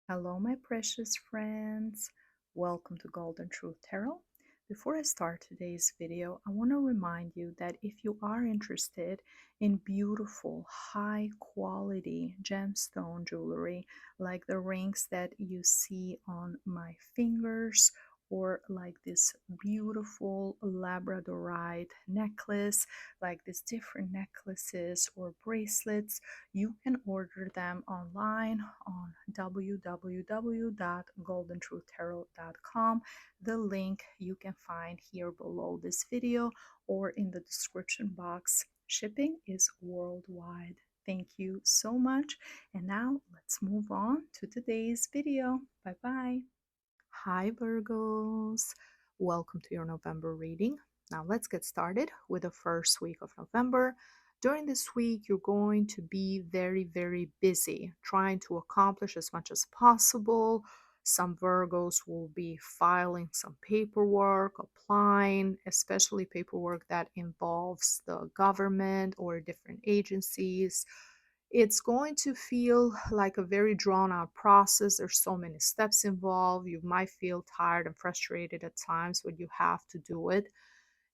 Hello, my precious friends. Welcome to Golden Truth Tarot. Before I start today's video, I want to remind you that if you are interested in beautiful, high quality gemstone jewelry, like the rings that you see on my fingers, or like this beautiful labradorite necklace, like these different necklaces or bracelets, you can order them online on www.goldentruthtarot.com. The link you can find here below this video or in the description box. Shipping is worldwide. Thank you so much. And now let's move on to today's video. Bye bye. Hi, Virgos. Welcome to your November reading. Now, let's get started with the first week of November. During this week, you're going to be very, very busy trying to accomplish as much as possible. Some Virgos will be filing some paperwork, applying, especially paperwork that involves the government or different agencies. It's going to feel like a very drawn out process. There's so many steps involved. You might feel tired and frustrated at times when you have to do it.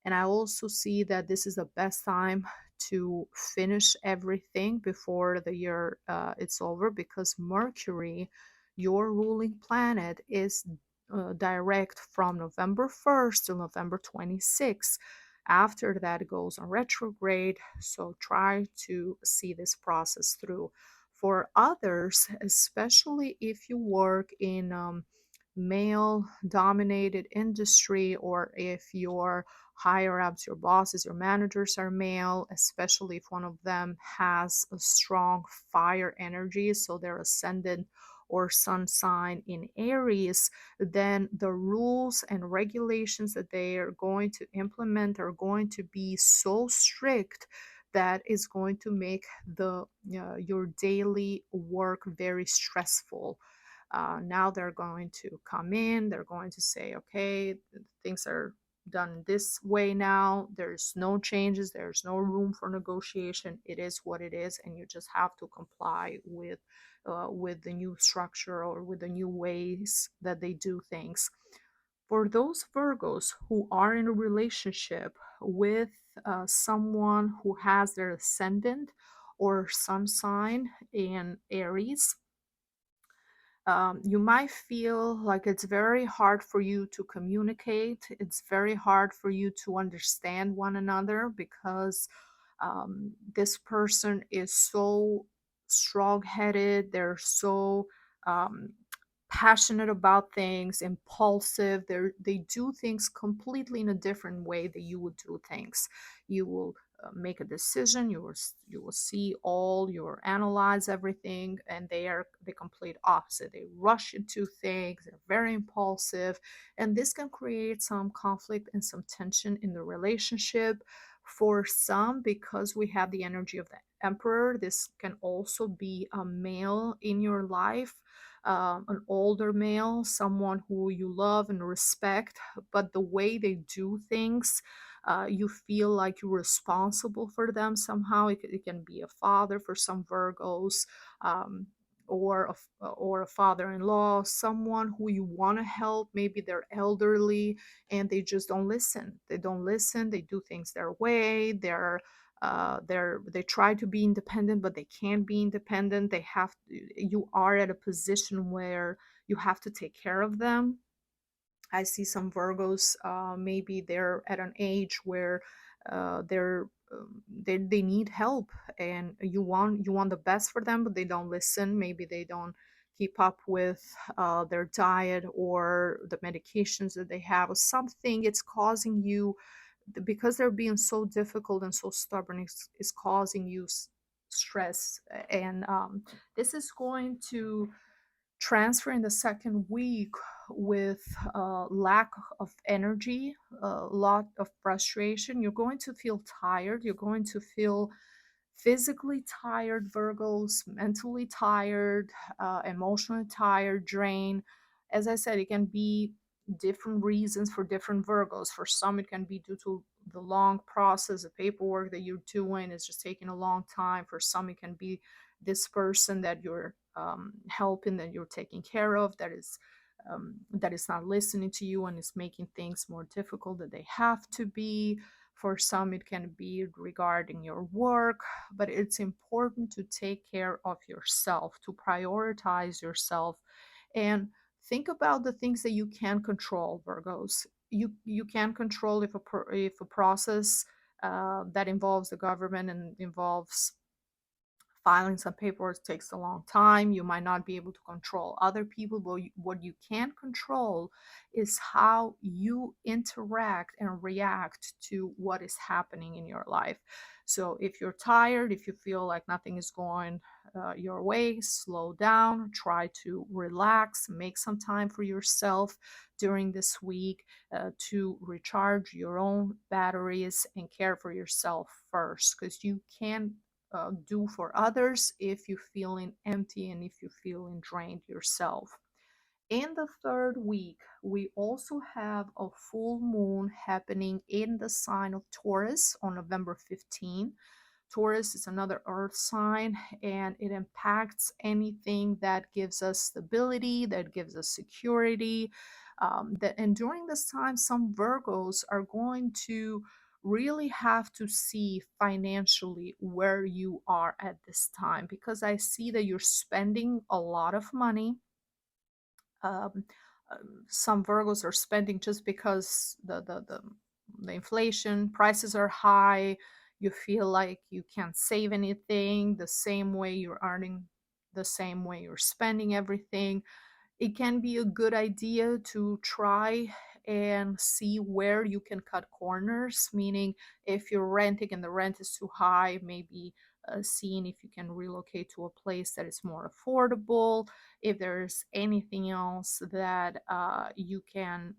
And I also see that this is the best time to finish everything before the year it's over, because Mercury, your ruling planet, is direct from November 1st to November 26th. After that, it goes on retrograde. So try to see this process through. For others, especially if you work in male dominated industry, or if your higher ups, your bosses, your managers are male, especially if one of them has a strong fire energy, so their ascendant or sun sign in Aries, then the rules and regulations that they are going to implement are going to be so strict that is going to make your daily work very stressful. Now they're going to come in, they're going to say, okay, things are done this way now. There's no changes, there's no room for negotiation. It is what it is, and you just have to comply with the new structure or with the new ways that they do things. For those Virgos who are in a relationship with someone who has their ascendant or sun sign in Aries, you might feel like it's very hard for you to communicate. It's very hard for you to understand one another, because this person is so strong headed. They're so um, passionate about things, impulsive. They do things completely in a different way that you would do things. You will make a decision. You will see all. You will analyze everything, and they are the complete opposite. They rush into things. They're very impulsive, and this can create some conflict and some tension in the relationship. For some, because we have the energy of the Emperor, this can also be a male in your life, an older male, someone who you love and respect, but the way they do things, you feel like you're responsible for them somehow. It can be a father for some Virgos, or a father-in-law, someone who you want to help. Maybe they're elderly and they just don't listen. They don't listen. They do things their way. They try to be independent, but they can't be independent. You are at a position where you have to take care of them. I see some Virgos, maybe they're at an age where they need help, and you want the best for them, but they don't listen. Maybe they don't keep up with their diet or the medications that they have, or something. It's causing you, because they're being so difficult and so stubborn, is causing you stress. And this is going to transfer in the second week with lack of energy, a lot of frustration. You're going to feel tired. You're going to feel physically tired, Virgos, mentally tired, emotionally tired, drained. As I said, it can be different reasons for different Virgos. For some, it can be due to the long process of paperwork that you're doing. It's just taking a long time. For some, it can be this person that you're helping, that you're taking care of, that is not listening to you and is making things more difficult than they have to be. For some, it can be regarding your work, but it's important to take care of yourself, to prioritize yourself, and think about the things that you can control, Virgos. You can control if a process that involves the government and involves filing some paperwork takes a long time. You might not be able to control other people, but what you can control is how you interact and react to what is happening in your life. So if you're tired, if you feel like nothing is going your way, slow down, try to relax, make some time for yourself during this week to recharge your own batteries and care for yourself first, because you can do for others if you're feeling empty and if you're feeling drained yourself. In the third week, we also have a full moon happening in the sign of Taurus on November 15. Taurus is another earth sign, and it impacts anything that gives us stability, that gives us security. And during this time, some Virgos are going to really have to see financially where you are at this time, because I see that you're spending a lot of money. um, some Virgos are spending just because the inflation prices are high. You feel like you can't save anything. The same way you're earning, the same way you're spending everything. It can be a good idea to try and see where you can cut corners, meaning if you're renting and the rent is too high, maybe seeing if you can relocate to a place that is more affordable. If there's anything else that you can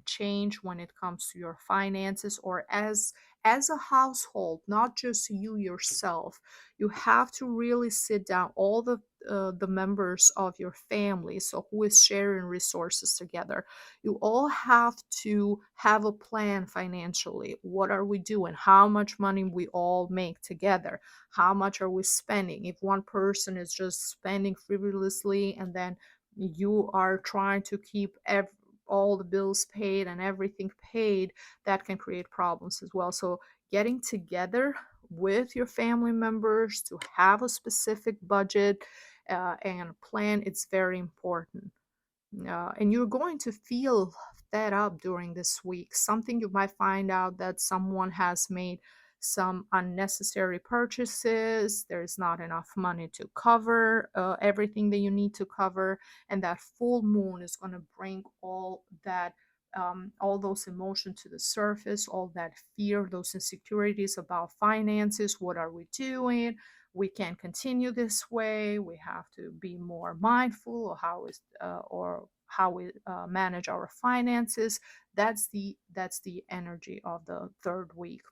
change when it comes to your finances, or as a household, not just you yourself. You have to really sit down, all the members of your family, so who is sharing resources together. You all have to have a plan financially. What are we doing? How much money we all make together? How much are we spending? If one person is just spending frivolously and then you are trying to keep all the bills paid and everything paid, that can create problems as well. So getting together with your family members to have a specific budget and plan, it's very important. And you're going to feel fed up during this week. Something you might find out that someone has made some unnecessary purchases. There's not enough money to cover everything that you need to cover. And that full moon is going to bring all those emotions to the surface, all that fear, those insecurities about finances. What are we doing? We can't continue this way. We have to be more mindful of how we manage our finances. That's the energy of the third week.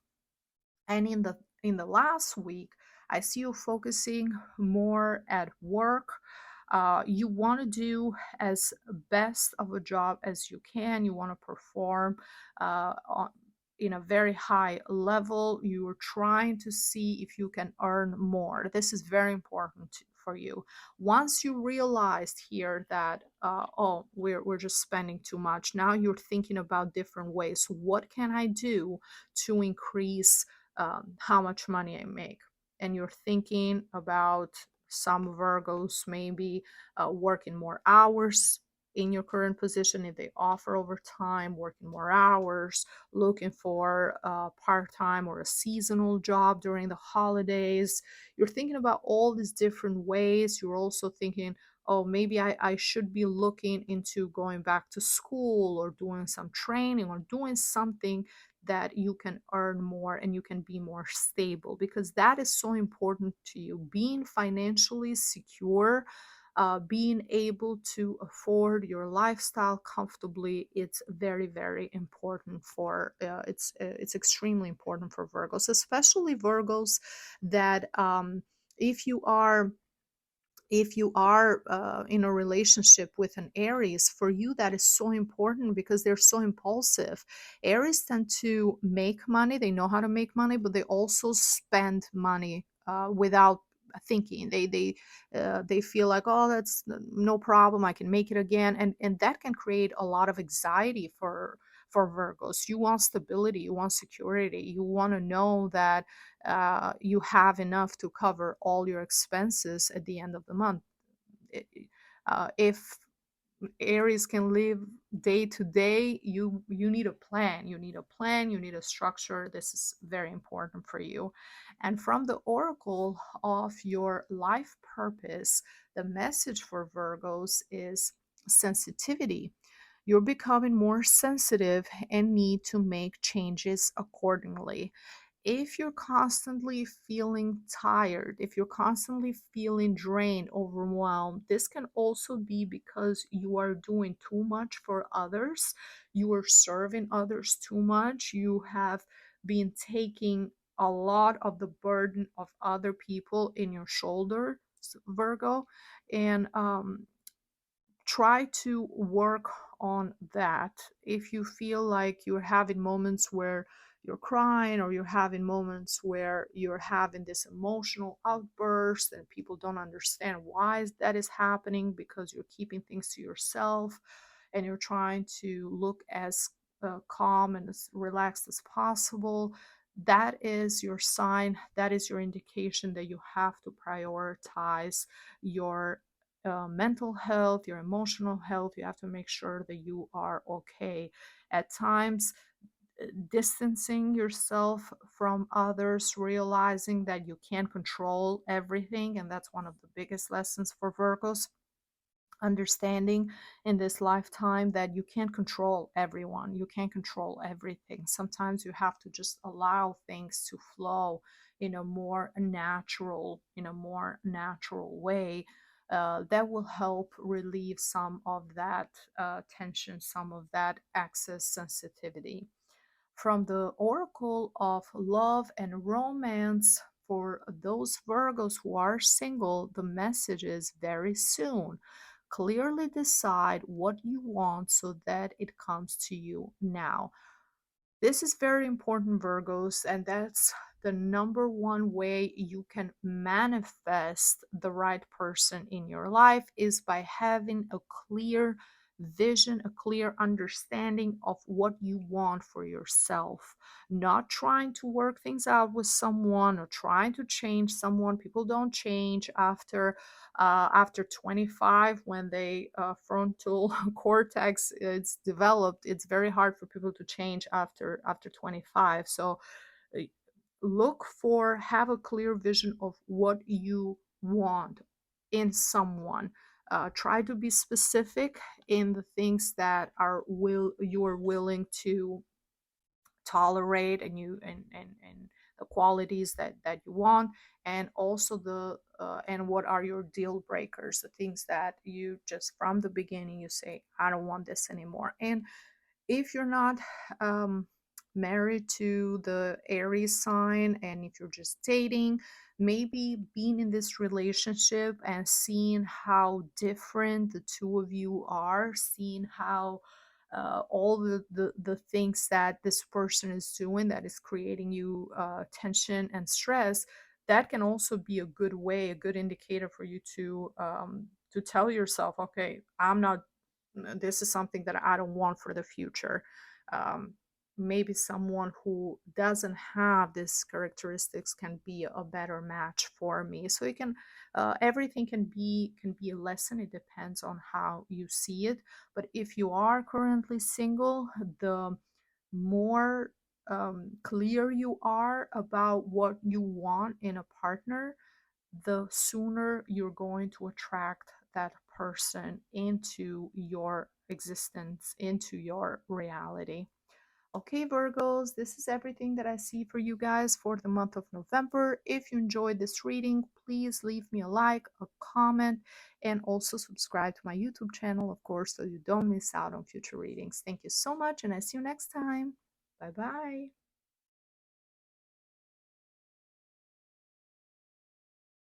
And in the last week, I see you focusing more at work. You want to do as best of a job as you can. You want to perform in a very high level. You're trying to see if you can earn more. This is very important for you. Once you realized here that oh, we're just spending too much, now you're thinking about different ways. What can I do to increase how much money I make? And you're thinking about some Virgos maybe working more hours in your current position if they offer overtime, working more hours, looking for a part-time or a seasonal job during the holidays. You're thinking about all these different ways. You're also thinking, oh, maybe I should be looking into going back to school or doing some training or doing something that you can earn more and you can be more stable, because that is so important to you. Being financially secure, being able to afford your lifestyle comfortably, it's very, very important for it's extremely important for Virgos, especially Virgos that if you are in a relationship with an Aries, for you that is so important because they're so impulsive. Aries tend to make money, they know how to make money, but they also spend money without thinking. They feel like, oh, that's no problem, I can make it again, and that can create a lot of anxiety for Virgos. You want stability, you want security, you want to know that you have enough to cover all your expenses at the end of the month. If Aries can live day to day, you need a plan. You need a plan, you need a structure. This is very important for you. And from the oracle of your life purpose, the message for Virgos is sensitivity. You're becoming more sensitive and need to make changes accordingly. If you're constantly feeling tired, if you're constantly feeling drained, overwhelmed, this can also be because you are doing too much for others. You are serving others too much. You have been taking a lot of the burden of other people in your shoulders, Virgo. And try to work on that. If you feel like you're having moments where you're crying, or you're having moments where you're having this emotional outburst and people don't understand why that is happening, because you're keeping things to yourself and you're trying to look as calm and as relaxed as possible, that is your sign, that is your indication that you have to prioritize your mental health, your emotional health. You have to make sure that you are okay. At times, distancing yourself from others, realizing that you can't control everything, and that's one of the biggest lessons for Virgos. Understanding in this lifetime that you can't control everyone, you can't control everything. Sometimes you have to just allow things to flow in a more natural way. That will help relieve some of that tension, some of that excess sensitivity. From the oracle of love and romance, for those Virgos who are single, the message is very soon. Clearly decide what you want so that it comes to you now. This is very important, Virgos, and that's the number one way you can manifest the right person in your life, is by having a clear vision, a clear understanding of what you want for yourself. Not trying to work things out with someone or trying to change someone. People don't change after 25, when they frontal cortex is developed. It's very hard for people to change after 25. So uh, have a clear vision of what you want in someone. Try to be specific in the things that you are willing to tolerate, and the qualities that you want, and also the and what are your deal breakers, the things that you just from the beginning you say, I don't want this anymore. And if you're not um, married to the Aries sign, and if you're just dating, maybe being in this relationship and seeing how different the two of you are, seeing how all the things that this person is doing that is creating you tension and stress, that can also be a good way, a good indicator for you to tell yourself, okay, I'm not, this is something that I don't want for the future. Um, Maybe someone who doesn't have these characteristics can be a better match for me. So you can, everything can be a lesson. It depends on how you see it. But if you are currently single, the more clear you are about what you want in a partner, the sooner you're going to attract that person into your existence, into your reality. Okay, Virgos, this is everything that I see for you guys for the month of November. If you enjoyed this reading, please leave me a like, a comment, and also subscribe to my YouTube channel, of course, so you don't miss out on future readings. Thank you so much, and I see you next time. Bye bye.